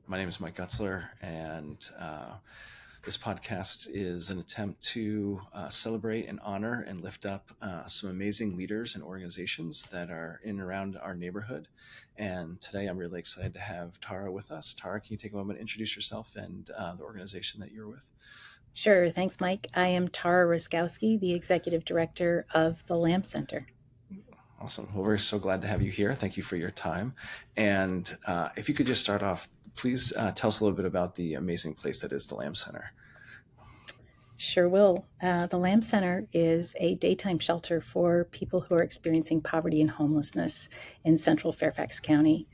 My name is Mike Gutzler, and this podcast is an attempt to celebrate and honor and lift up some amazing leaders and organizations that are in and around our neighborhood. And today I'm really excited to have Tara with us. Tara, can you take a moment to introduce yourself and the organization that you're with? Sure. Thanks, Mike. I am Tara Ruszkowski, the Executive Director of the Lamb Center. Awesome. Well, we're so glad to have you here. Thank you for your time. And if you could just start off, please tell us a little bit about the amazing place that is the Lamb Center. Sure will. The Lamb Center is a daytime shelter for people who are experiencing poverty and homelessness in central Fairfax County.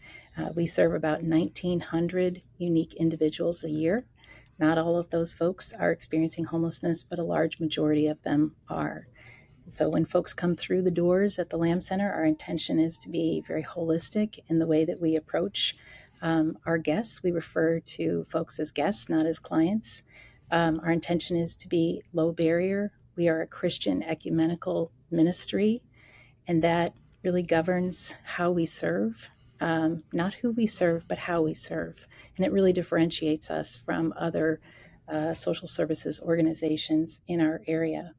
We serve about 1,900 unique individuals a year. Not all of those folks are experiencing homelessness, but a large majority of them are. So when folks come through the doors at the Lamb Center, our intention is to be very holistic in the way that we approach our guests. We refer to folks as guests, not as clients. Our intention is to be low barrier. We are a Christian ecumenical ministry, and that really governs how we serve, not who we serve, but how we serve. And it really differentiates us from other social services organizations in our area.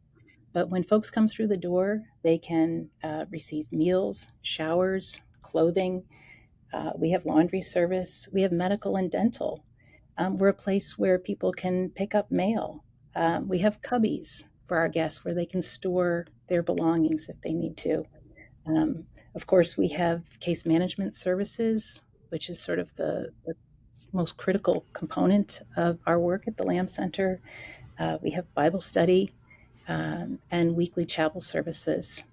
But when folks come through the door, they can receive meals, showers, clothing. We have laundry service. We have medical and dental. We're a place where people can pick up mail. We have cubbies for our guests where they can store their belongings if they need to. Of course, we have case management services, which is sort of the most critical component of our work at the Lamb Center. We have Bible study and weekly chapel services.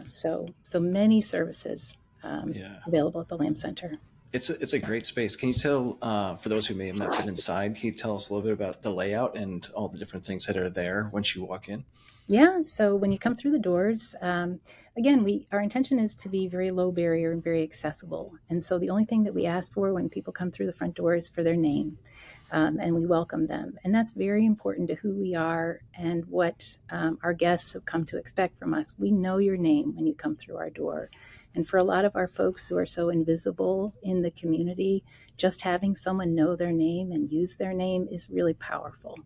So many services Yeah. available at the Lamb Center. It's a great space. Can you tell, for those who may have not been inside, can you tell us a little bit about the layout and all the different things that are there once you walk in? Yeah, so when you come through the doors, again, our intention is to be very low barrier and very accessible. And so the only thing that we ask for when people come through the front door is for their name. And we welcome them. And that's very important to who we are and what our guests have come to expect from us. We know your name when you come through our door. And for a lot of our folks who are so invisible in the community, just having someone know their name and use their name is really powerful.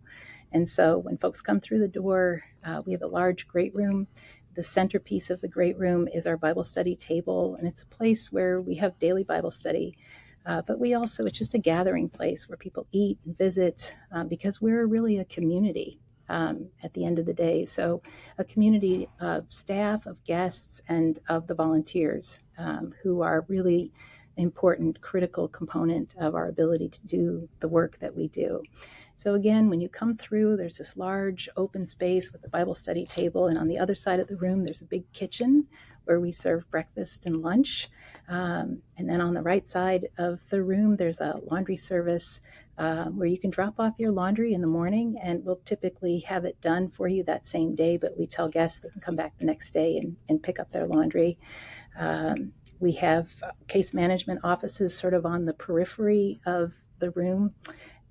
And so when folks come through the door, we have a large great room. The centerpiece of the great room is our Bible study table, and it's a place where we have daily Bible study. But it's just a gathering place where people eat and visit because we're really a community at the end of the day. So a community of staff, of guests, and of the volunteers who are really important, critical component of our ability to do the work that we do. So again, when you come through, there's this large open space with a Bible study table, and on the other side of the room, there's a big kitchen where we serve breakfast and lunch. And then on the right side of the room, there's a laundry service where you can drop off your laundry in the morning, and we'll typically have it done for you that same day, but we tell guests they can come back the next day and pick up their laundry. We have case management offices sort of on the periphery of the room,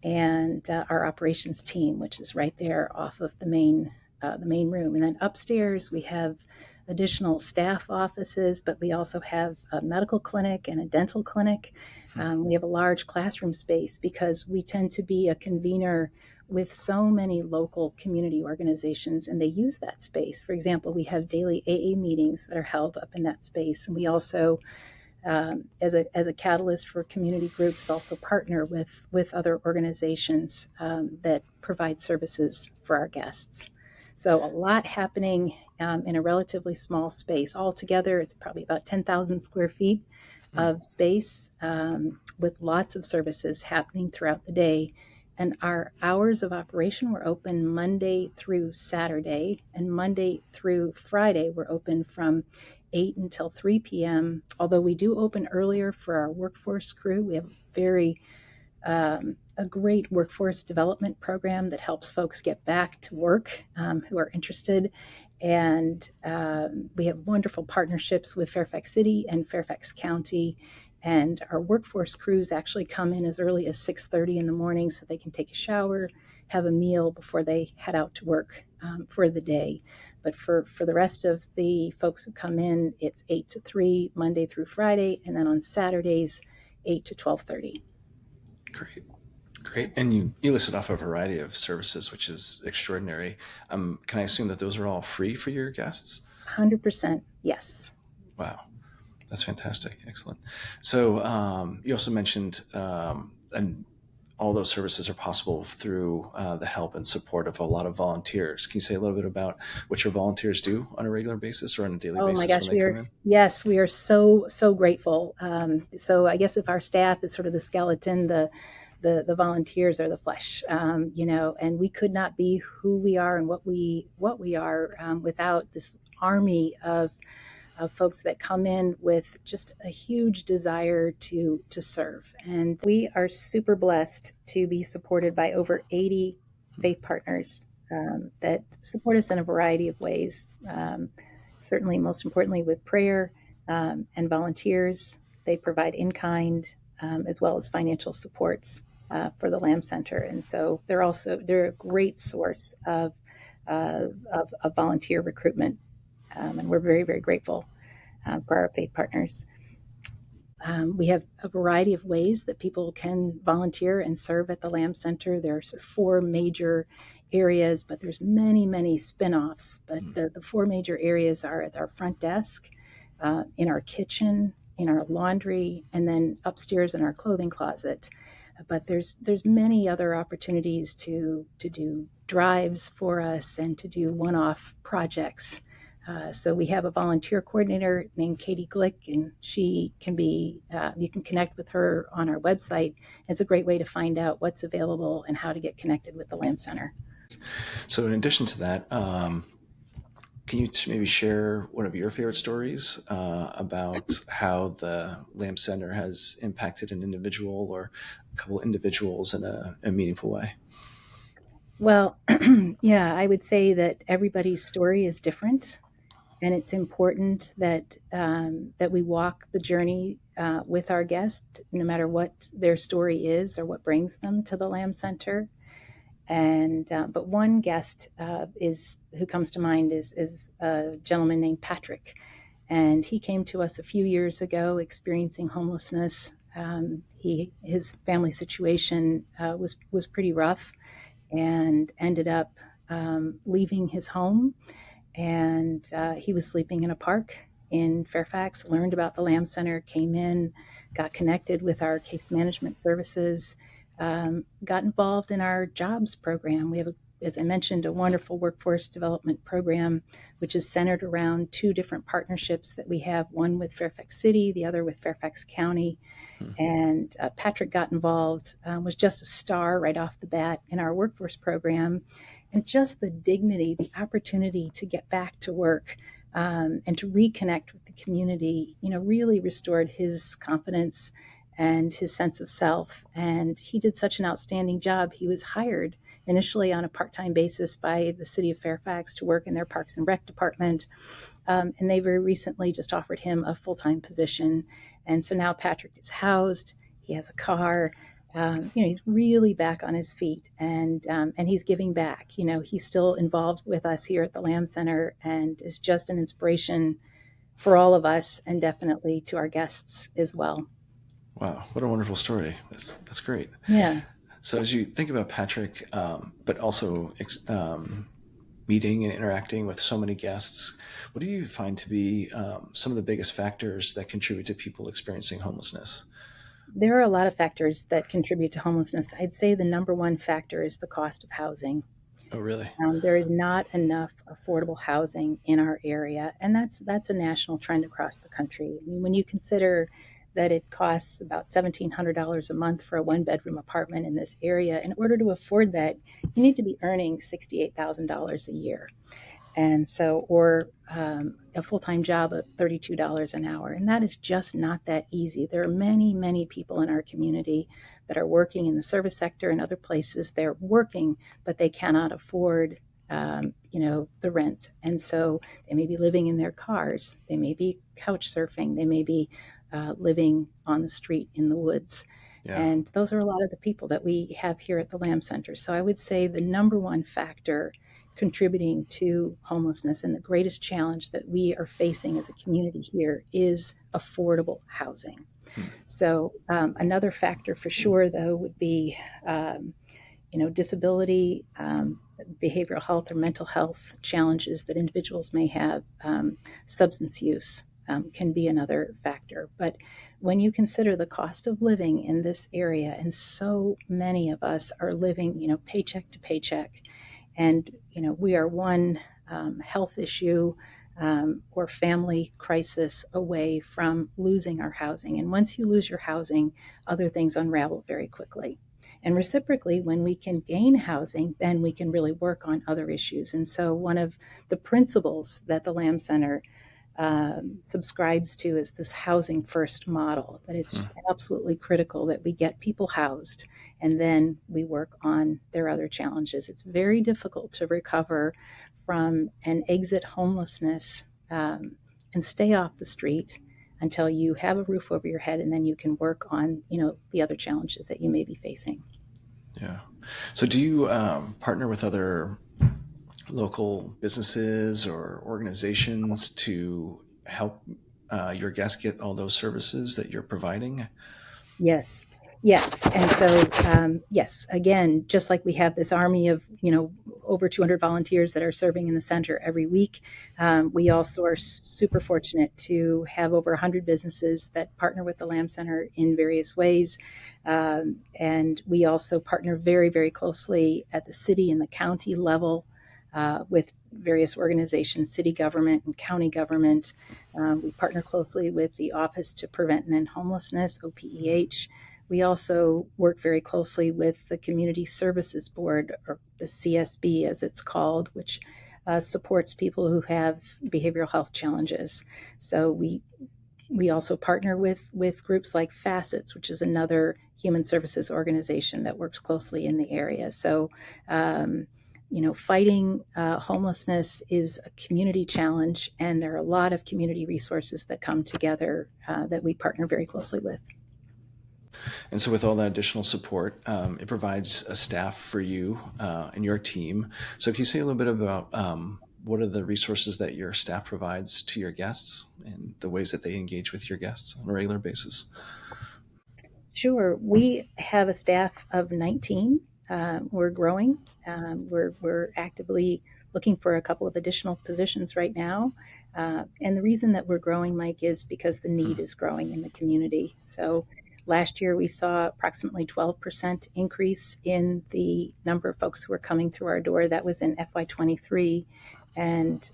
and our operations team, which is right there off of the main room. And then upstairs, we have additional staff offices, but we also have a medical clinic and a dental clinic. We have a large classroom space because we tend to be a convener with so many local community organizations, and they use that space. For example, we have daily AA meetings that are held up in that space, and we also, as a catalyst for community groups, also partner with other organizations that provide services for our guests. So a lot happening in a relatively small space. Altogether, it's probably about 10,000 square feet of space with lots of services happening throughout the day. And our hours of operation were open Monday through Saturday, and Monday through Friday we're open from 8 until 3 p.m. Although we do open earlier for our workforce crew. We have a great workforce development program that helps folks get back to work who are interested. And we have wonderful partnerships with Fairfax City and Fairfax County. And our workforce crews actually come in as early as 6:30 in the morning so they can take a shower, have a meal before they head out to work for the day. But for the rest of the folks who come in, it's 8 to 3, Monday through Friday, and then on Saturdays, 8 to 12:30. Great. Great. And you listed off a variety of services, which is extraordinary. Can I assume that those are all free for your guests? 100%, yes. Wow. That's fantastic. Excellent. So you also mentioned, and all those services are possible through the help and support of a lot of volunteers. Can you say a little bit about what your volunteers do on a regular basis or on a daily Oh my basis gosh, when they come in? yes, we are so, so grateful. So I guess if our staff is sort of the skeleton, the volunteers are the flesh, and we could not be who we are and what we are without this army of folks that come in with just a huge desire to serve. And we are super blessed to be supported by over 80 faith partners that support us in a variety of ways. Certainly, most importantly, with prayer and volunteers. They provide in kind as well as financial supports for the Lamb Center, and so they're a great source of volunteer recruitment, and we're very, very grateful for our faith partners. We have a variety of ways that people can volunteer and serve at the Lamb Center. There are sort of four major areas, but there's many, many spin-offs. But the four major areas are at our front desk, in our kitchen, in our laundry, and then upstairs in our clothing closet. But there's many other opportunities to do drives for us and to do one-off projects. So we have a volunteer coordinator named Katie Glick, and she can be, you can connect with her on our website. It's a great way to find out what's available and how to get connected with the Lamb Center. So, in addition to that, can you maybe share one of your favorite stories about how the Lamb Center has impacted an individual or a couple of individuals in a meaningful way? Well, yeah, I would say that everybody's story is different, and it's important that we walk the journey with our guest, no matter what their story is or what brings them to the Lamb Center. And but one guest is who comes to mind is a gentleman named Patrick, and he came to us a few years ago experiencing homelessness. His family situation was pretty rough, and ended up leaving his home, and he was sleeping in a park in Fairfax. Learned about the Lamb Center, came in, got connected with our case management services, got involved in our jobs program. We have, as I mentioned, a wonderful workforce development program, which is centered around two different partnerships that we have, one with Fairfax City, the other with Fairfax County. And Patrick got involved, was just a star right off the bat in our workforce program. And just the dignity, the opportunity to get back to work and to reconnect with the community, really restored his confidence and his sense of self. And he did such an outstanding job. He was hired initially on a part-time basis by the city of Fairfax to work in their Parks and Rec department. And they very recently just offered him a full-time position. And so now Patrick is housed. He has a car. He's really back on his feet, and he's giving back. He's still involved with us here at the Lamb Center, and is just an inspiration for all of us, and definitely to our guests as well. Wow, what a wonderful story. That's great. Yeah. So as you think about Patrick, but also meeting and interacting with so many guests, what do you find to be some of the biggest factors that contribute to people experiencing homelessness? There are a lot of factors that contribute to homelessness. I'd say the number one factor is the cost of housing. Oh, really? There is not enough affordable housing in our area, and that's a national trend across the country. I mean, when you consider that it costs about $1,700 a month for a one-bedroom apartment in this area, in order to afford that, you need to be earning $68,000 a year, and so or a full-time job at $32 an hour, and that is just not that easy. There are many, many people in our community that are working in the service sector and other places. They're working, but they cannot afford the rent, and so they may be living in their cars, they may be couch surfing, they may be living on the street in the woods. Yeah. And those are a lot of the people that we have here at the Lamb Center. So I would say the number one factor contributing to homelessness, and the greatest challenge that we are facing as a community here, is affordable housing. Hmm. So another factor for sure, though, would be disability, behavioral health or mental health challenges that individuals may have. Substance use can be another factor. But when you consider the cost of living in this area, and so many of us are living, paycheck to paycheck, and we are one health issue or family crisis away from losing our housing. And once you lose your housing, other things unravel very quickly. And reciprocally, when we can gain housing, then we can really work on other issues. And so, one of the principles that the Lamb Center subscribes to is this housing first model, that it's Hmm. just absolutely critical that we get people housed and then we work on their other challenges. It's very difficult to recover from an exit homelessness and stay off the street until you have a roof over your head, and then you can work on the other challenges that you may be facing. Yeah. So, do you partner with other local businesses or organizations to help your guests get all those services that you're providing? Yes. Yes. And so, yes, again, just like we have this army of, over 200 volunteers that are serving in the center every week, we also are super fortunate to have over 100 businesses that partner with the Lamb Center in various ways. And we also partner very, very closely at the city and the county level with various organizations, city government and county government. We partner closely with the Office to Prevent and End Homelessness, OPEH. We also work very closely with the Community Services Board, or the CSB as it's called, which supports people who have behavioral health challenges. So we also partner with groups like Facets, which is another human services organization that works closely in the area. So fighting homelessness is a community challenge, and there are a lot of community resources that come together that we partner very closely with. And so, with all that additional support, it provides a staff for you and your team. So, can you say a little bit about what are the resources that your staff provides to your guests and the ways that they engage with your guests on a regular basis? Sure. We have a staff of 19. We're growing. We're actively looking for a couple of additional positions right now. And the reason that we're growing, Mike, is because the Hmm. need is growing in the community. So last year we saw approximately 12% increase in the number of folks who were coming through our door. That was in FY23. And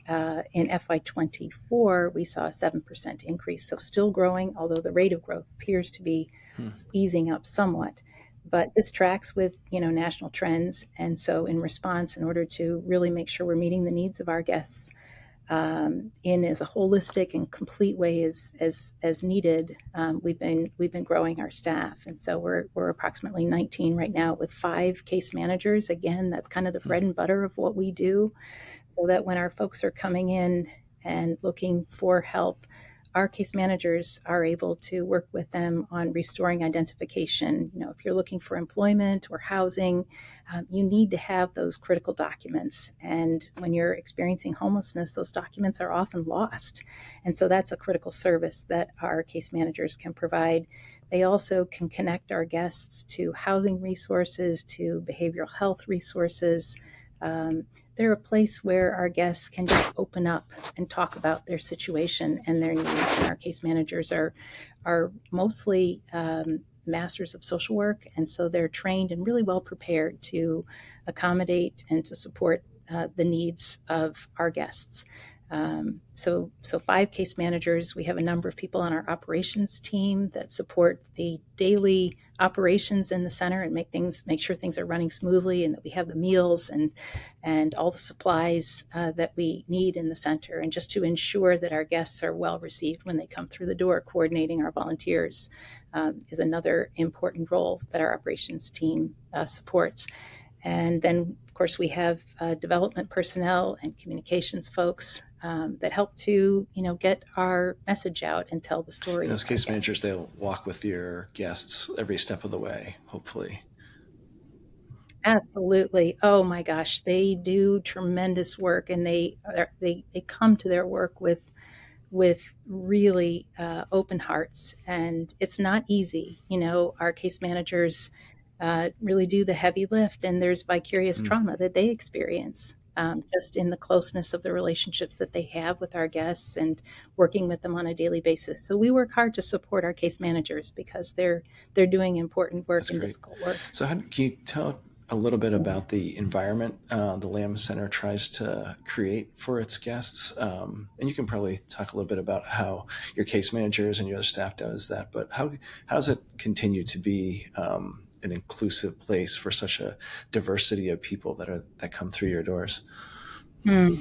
in FY24, we saw a 7% increase. So still growing, although the rate of growth appears to be Hmm. easing up somewhat. But this tracks with national trends, and so in response, in order to really make sure we're meeting the needs of our guests in as a holistic and complete way as needed, we've been growing our staff, and so we're approximately 19 right now with 5 case managers. Again, that's kind of the bread and butter of what we do, so that when our folks are coming in and looking for help, our case managers are able to work with them on restoring identification. If you're looking for employment or housing, you need to have those critical documents. And when you're experiencing homelessness, those documents are often lost. And so that's a critical service that our case managers can provide. They also can connect our guests to housing resources, to behavioral health resources. They're a place where our guests can just open up and talk about their situation and their needs. And our case managers are mostly masters of social work, and so they're trained and really well prepared to accommodate and to support the needs of our guests. So 5 case managers. We have a number of people on our operations team that support the daily operations in the center and make sure things are running smoothly, and that we have the meals and all the supplies that we need in the center, and just to ensure that our guests are well received when they come through the door. Coordinating our volunteers is another important role that our operations team supports. And then, of course, we have development personnel and communications folks that help to, get our message out and tell the And story of those our case managers, guests. they'll walk with your guests every step of the way, hopefully. Absolutely. Oh my gosh, they do tremendous work, and they come to their work with with really open hearts. And it's not easy. Our case managers really do the heavy lift, and there's vicarious Mm, trauma that they experience. Just in the closeness of the relationships that they have with our guests and working with them on a daily basis. So we work hard to support our case managers because they're doing important work that's and great. difficult work. So, can you tell a little bit about the environment the Lamb Center tries to create for its guests? And you can probably talk a little bit about how your case managers and your other staff does that. But how does it continue to be an inclusive place for such a diversity of people that come through your doors? Hmm.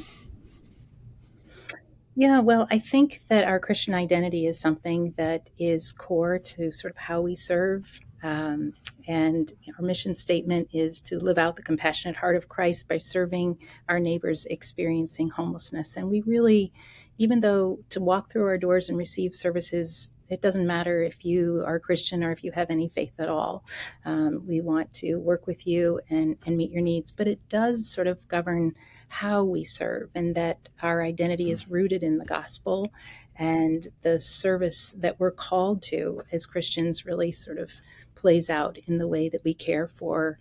Yeah, well, I think that our Christian identity is something that is core to sort of how we serve. And our mission statement is to live out the compassionate heart of Christ by serving our neighbors experiencing homelessness. And we really, even though to walk through our doors and receive services, it doesn't matter if you are Christian or if you have any faith at all. We want to work with you and meet your needs. But it does sort of govern how we serve, and that our identity Mm, is rooted in the gospel, and the service that we're called to as Christians really sort of plays out in the way that we care for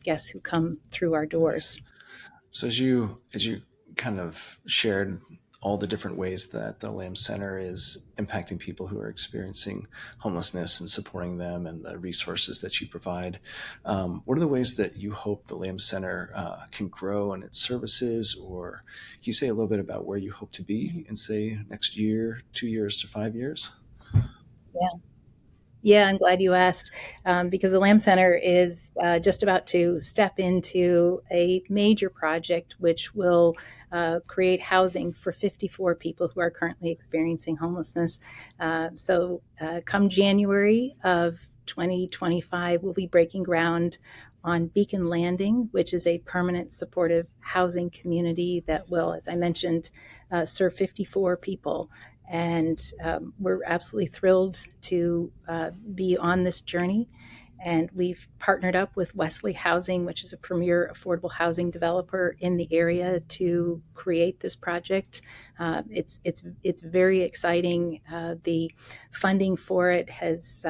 guests who come through our nice. doors. So as you kind of shared all the different ways that the Lamb Center is impacting people who are experiencing homelessness and supporting them, and the resources that you provide, what are the ways that you hope the Lamb Center can grow in its services? Or can you say a little bit about where you hope to be in, say, next year, 2 years to 5 years? Yeah. Yeah, I'm glad you asked, because the Lamb Center is just about to step into a major project which will create housing for 54 people who are currently experiencing homelessness. Come January of 2025, we'll be breaking ground on Beacon Landing, which is a permanent supportive housing community that will, as I mentioned, serve 54 people. And we're absolutely thrilled to be on this journey. And we've partnered up with Wesley Housing, which is a premier affordable housing developer in the area, to create this project. It's very exciting. The funding for it has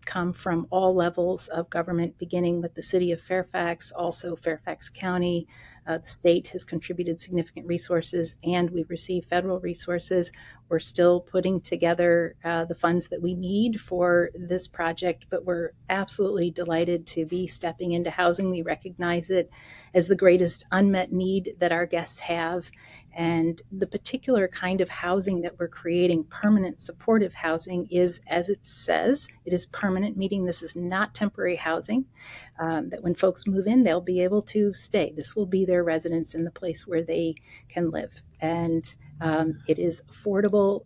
come from all levels of government, beginning with the city of Fairfax, also Fairfax County. The state has contributed significant resources, and we've received federal resources. We're still putting together the funds that we need for this project, but we're absolutely delighted to be stepping into housing. We recognize it as the greatest unmet need that our guests have. And the particular kind of housing that we're creating, permanent supportive housing, is, as it says, it is permanent, meaning this is not temporary housing. That when folks move in, they'll be able to stay. This will be their residence in the place where they can live. And it is affordable.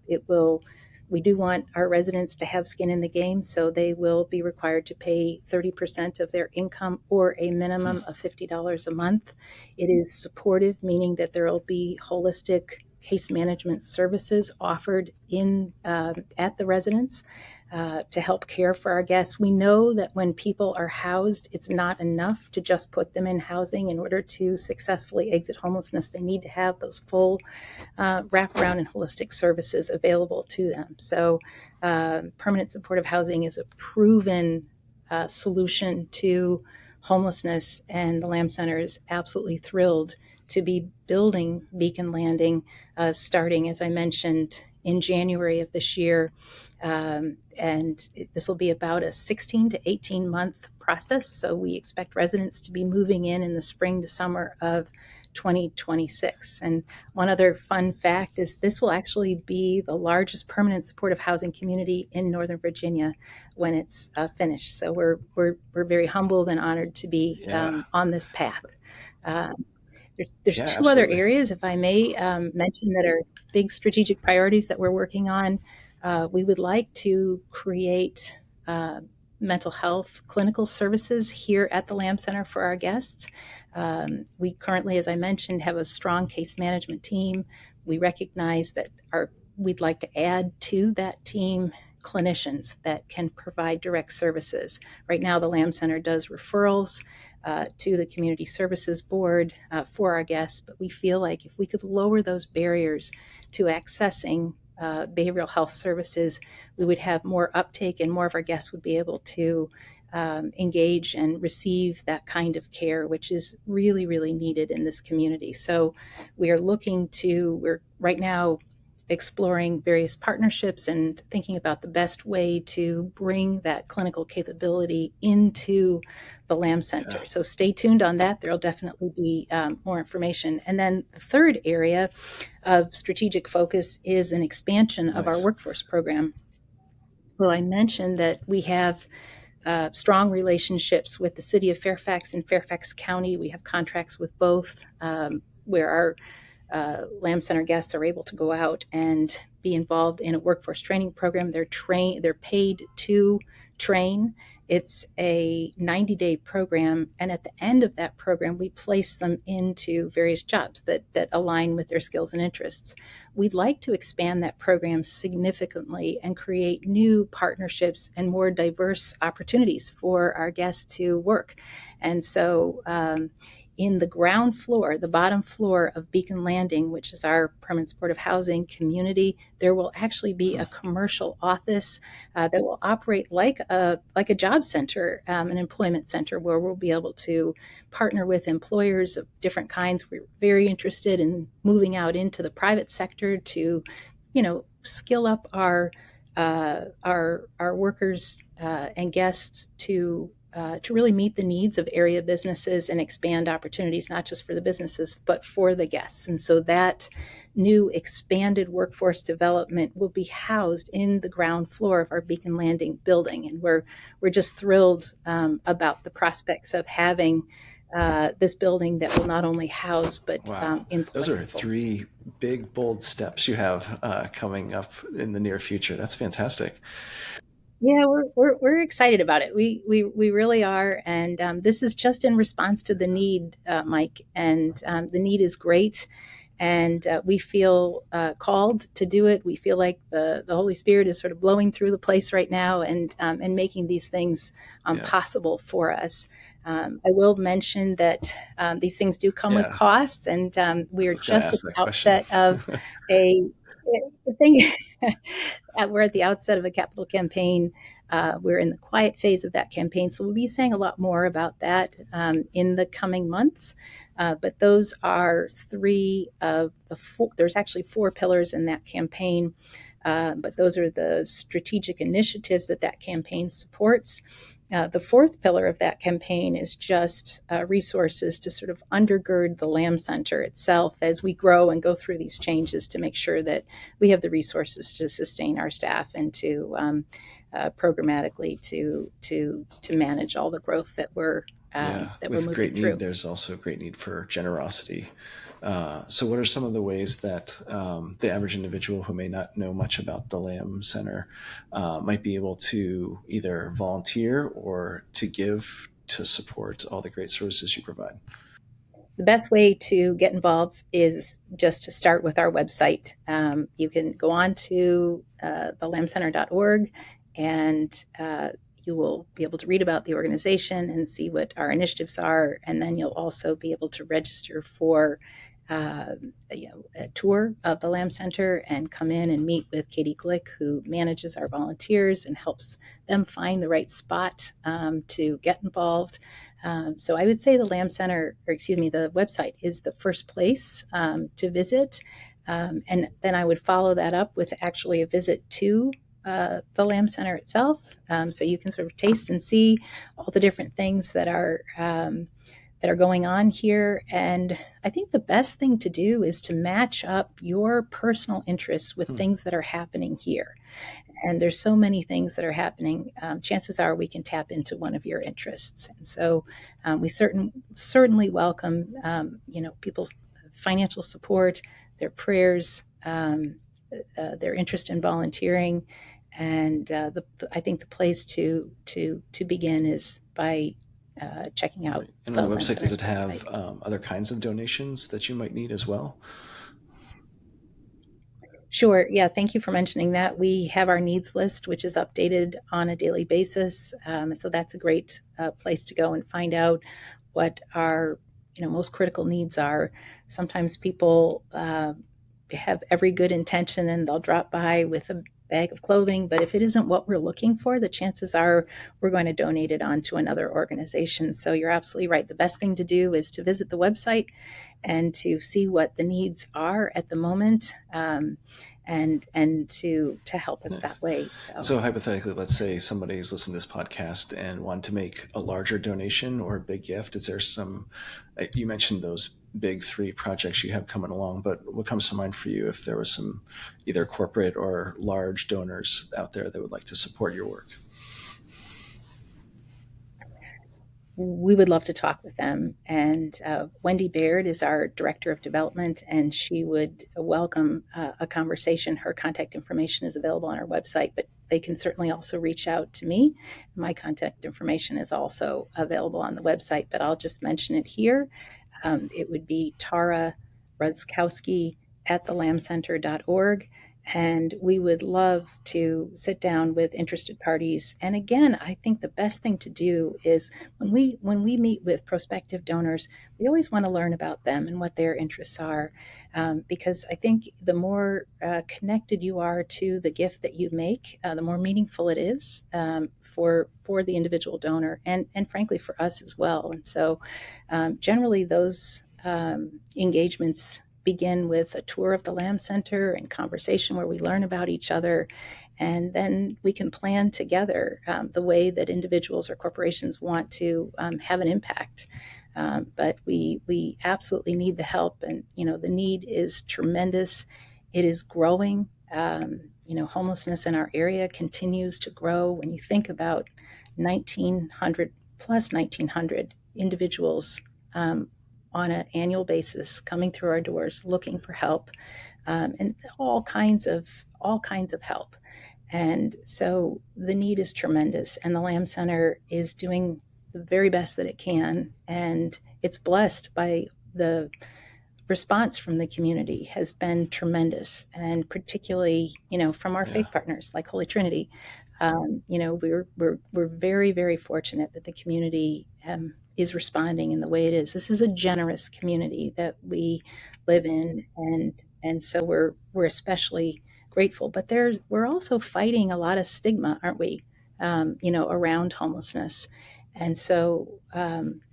It will. We do want our residents to have skin in the game, so they will be required to pay 30% of their income or a Hmm, minimum of $50 a month. It is supportive, meaning that there will be holistic case management services offered in at the residence to help care for our guests. We know that when people are housed, it's not enough to just put them in housing. In order to successfully exit homelessness, they need to have those full wraparound and holistic services available to them. So, permanent supportive housing is a proven solution to homelessness, and the Lamb Center is absolutely thrilled to be building Beacon Landing, starting, as I mentioned, in January of this year. And this will be about a 16 to 18 month process. So we expect residents to be moving in the spring to summer of 2026. And one other fun fact is this will actually be the largest permanent supportive housing community in Northern Virginia when it's finished. So we're very humbled and honored to be yeah, on this path. Uh, there's yeah, two other absolutely. areas, if I may mention, that are big strategic priorities that we're working on. We would like to create mental health clinical services here at the Lamb Center for our guests. We currently, as I mentioned, have a strong case management team. We recognize that we'd like to add to that team clinicians that can provide direct services. Right now, the Lamb Center does referrals to the Community Services Board for our guests, but we feel like if we could lower those barriers to accessing behavioral health services, we would have more uptake and more of our guests would be able to engage and receive that kind of care, which is really, really needed in this community. So we're right now exploring various partnerships and thinking about the best way to bring that clinical capability into the Lamb Yeah. Center. So stay tuned on that. There'll definitely be more information. And then the third area of strategic focus is an expansion of our Nice. workforce program. So I mentioned that we have strong relationships with the city of Fairfax and Fairfax County. We have contracts with both, where our Lamb Center guests are able to go out and be involved in a workforce training program. They're paid to train. It's a 90-day program, and at the end of that program, we place them into various jobs that align with their skills and interests. We'd like to expand that program significantly and create new partnerships and more diverse opportunities for our guests to work. And so, in the ground floor, the bottom floor of Beacon Landing, which is our permanent supportive housing community, there will actually be a commercial office that will operate like a job center, an employment center, where we'll be able to partner with employers of different kinds. We're very interested in moving out into the private sector to, skill up our workers and guests to really meet the needs of area businesses and expand opportunities, not just for the businesses, but for the guests. And so that new expanded workforce development will be housed in the ground floor of our Beacon Landing building. And we're just thrilled about the prospects of having this building that will not only house, but Wow. employ Those are people. 3 big, bold steps you have coming up in the near future. That's fantastic. Yeah, we're excited about it. We really are, and this is just in response to the need, Mike. And the need is great, and we feel called to do it. We feel like the Holy Spirit is sort of blowing through the place right now, and making these things Yeah. possible for us. I will mention that these things do come with Yeah. costs, and I we're was going to just at ask the that question. outset of a the thing. We're at the outset of a capital campaign. We're in the quiet phase of that campaign, so we'll be saying a lot more about that in the coming months. But those are 3 of the 4. There's actually 4 pillars in that campaign, but those are the strategic initiatives that campaign supports. The 4th pillar of that campaign is just resources to sort of undergird the Lamb Center itself as we grow and go through these changes, to make sure that we have the resources to sustain our staff and to programmatically to manage all the growth Yeah, that we're with moving great need, through. there's also great need for generosity. So, what are some of the ways that the average individual who may not know much about the Lamb Center might be able to either volunteer or to give to support all the great services you provide? The best way to get involved is just to start with our website. You can go on to thelambcenter.org, and you will be able to read about the organization and see what our initiatives are. And then you'll also be able to register for uh, a tour of the Lamb Center and come in and meet with Katie Glick, who manages our volunteers and helps them find the right spot to get involved. So I would say the Lamb Center, or excuse me, the website is the first place to visit. And then I would follow that up with actually a visit to the Lamb Center itself, so you can sort of taste and see all the different things that are going on here. And I think the best thing to do is to match up your personal interests with Hmm. things that are happening here. And there's so many things that are happening. Chances are we can tap into one of your interests. And so we certainly welcome people's financial support, their prayers, their interest in volunteering. And I think the place to begin is by checking out Right. And on the the Lamb website, does Center's it have website. other kinds of donations that you might need as well? Sure. Yeah. Thank you for mentioning that. We have our needs list, which is updated on a daily basis. So that's a great place to go and find out what our most critical needs are. Sometimes people have every good intention and they'll drop by with a bag of clothing, but if it isn't what we're looking for, the chances are we're going to donate it on to another organization. So you're absolutely right. The best thing to do is to visit the website and to see what the needs are at the moment, and to help us Nice. that way. So So hypothetically, let's say somebody who's listening to this podcast and want to make a larger donation or a big gift. Is there some? You mentioned those big three projects you have coming along, but what comes to mind for you if there was some either corporate or large donors out there that would like to support your work? we would love to talk with them. And Wendy Baird is our director of development, and she would welcome a conversation. Her contact information is available on our website, but they can certainly also reach out to me. My contact information is also available on the website, but I'll just mention it here. It would be Tara Ruszkowski at thelambcenter.org. And we would love to sit down with interested parties. And again, I think the best thing to do is when we meet with prospective donors, we always want to learn about them and what their interests are, because I think the more connected you are to the gift that you make, the more meaningful it is, for the individual donor, and frankly for us as well. And so generally, those engagements begin with a tour of the Lamb Center and conversation where we learn about each other. And then we can plan together the way that individuals or corporations want to have an impact. But we absolutely need the help, and the need is tremendous. It is growing. Homelessness in our area continues to grow. When you think about 1,900 plus 1,900 individuals on an annual basis coming through our doors looking for help, and all kinds of help. And so the need is tremendous, and the Lamb Center is doing the very best that it can, and it's blessed by the response from the community has been tremendous, and particularly from our Yeah. faith partners like Holy Trinity. We're very, very fortunate that the community is responding in the way it is. This is a generous community that we live in, and so we're especially grateful. But we're also fighting a lot of stigma, aren't we? Around homelessness. And so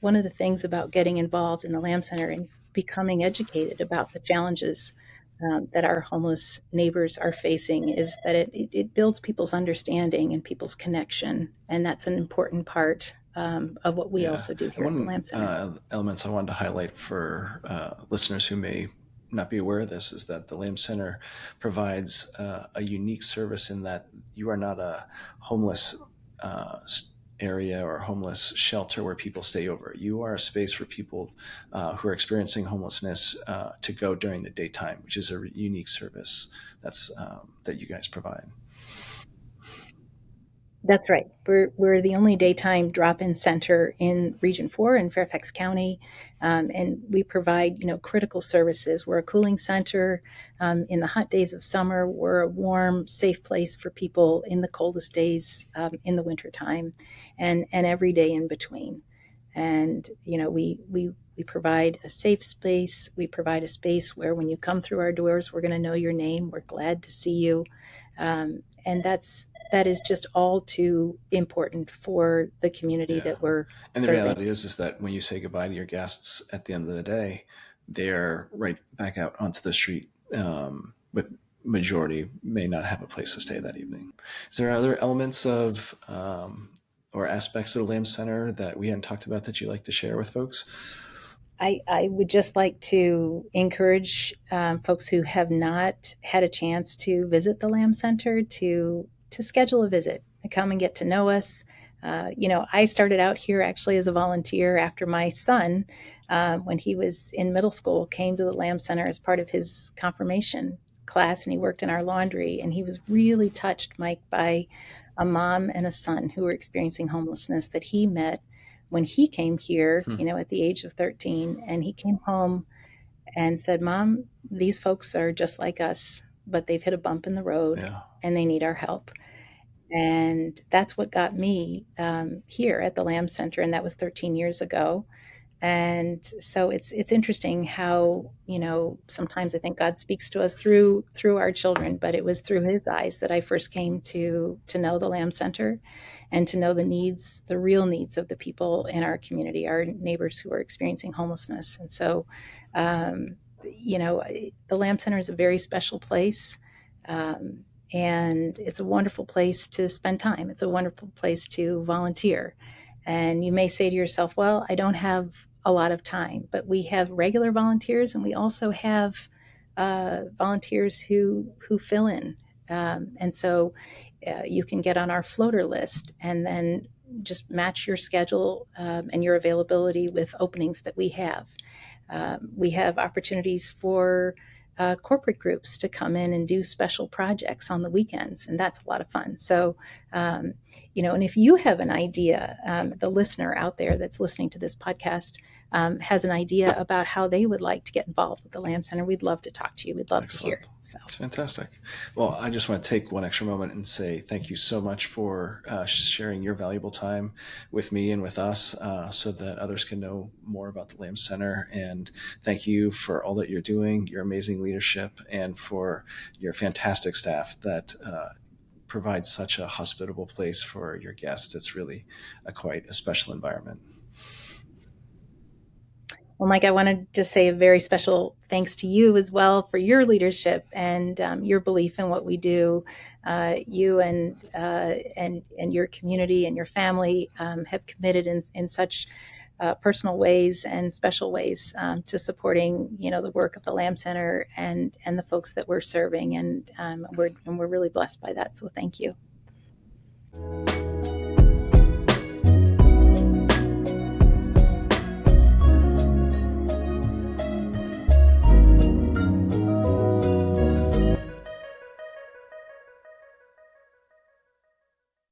one of the things about getting involved in the Lamb Center and becoming educated about the challenges that our homeless neighbors are facing is that it builds people's understanding and people's connection. And that's an important part of what we Yeah. also do And here at the one Lamb Center. elements I wanted to highlight for listeners who may not be aware of this is that the Lamb Center provides a unique service in that you are not a homeless uh, area or homeless shelter where people stay over. You are a space for people who are experiencing homelessness to go during the daytime, which is a unique service that you guys provide. That's right. We're the only daytime drop-in center in Region 4 in Fairfax County, and we provide critical services. We're a cooling center in the hot days of summer. We're a warm, safe place for people in the coldest days in the wintertime, and every day in between. And we provide a safe space. We provide a space where when you come through our doors, we're going to know your name. We're glad to see you, and that is just all too important for the community Yeah. that we're And the serving. reality is that when you say goodbye to your guests at the end of the day, they're right back out onto the street, with majority may not have a place to stay that evening. Is there other elements of or aspects of the Lamb Center that we hadn't talked about that you'd like to share with folks? I would just like to encourage folks who have not had a chance to visit the Lamb Center to schedule a visit, to come and get to know us. I started out here actually as a volunteer after my son, when he was in middle school, came to the Lamb Center as part of his confirmation class, and he worked in our laundry. And he was really touched, Mike, by a mom and a son who were experiencing homelessness that he met when he came here, Hmm. at the age of 13, and he came home and said, "Mom, these folks are just like us. but they've hit a bump in the road Yeah. and they need our help. And that's what got me here at the Lamb Center, and that was 13 years ago. And so it's interesting how, sometimes I think God speaks to us through our children, but it was through His eyes that I first came to know the Lamb Center and to know the needs, the real needs of the people in our community, our neighbors who are experiencing homelessness. And so, um, the Lamb Center is a very special place. Um, and it's a wonderful place to spend time. It's a wonderful place to volunteer. And you may say to yourself, well, I don't have a lot of time, but we have regular volunteers and we also have volunteers who fill in. And so you can get on our floater list and then just match your schedule and your availability with openings that we have. We have opportunities for corporate groups to come in and do special projects on the weekends, and that's a lot of fun. So, and if you have an idea, the listener out there that's listening to this podcast has an idea about how they would like to get involved with the Lamb Center, we'd love to talk to you. We'd love to Excellent. hear. So, That's fantastic. Well, I just want to take one extra moment and say thank you so much for sharing your valuable time with me and with us so that others can know more about the Lamb Center. And thank you for all that you're doing, your amazing leadership, and for your fantastic staff that provides such a hospitable place for your guests. It's really quite a special environment. well, Mike, I want to just say a very special thanks to you as well for your leadership and your belief in what we do. You and your community and your family have committed in such personal ways and special ways to supporting, the work of the Lamb Center and the folks that we're serving, and we're really blessed by that. So thank you.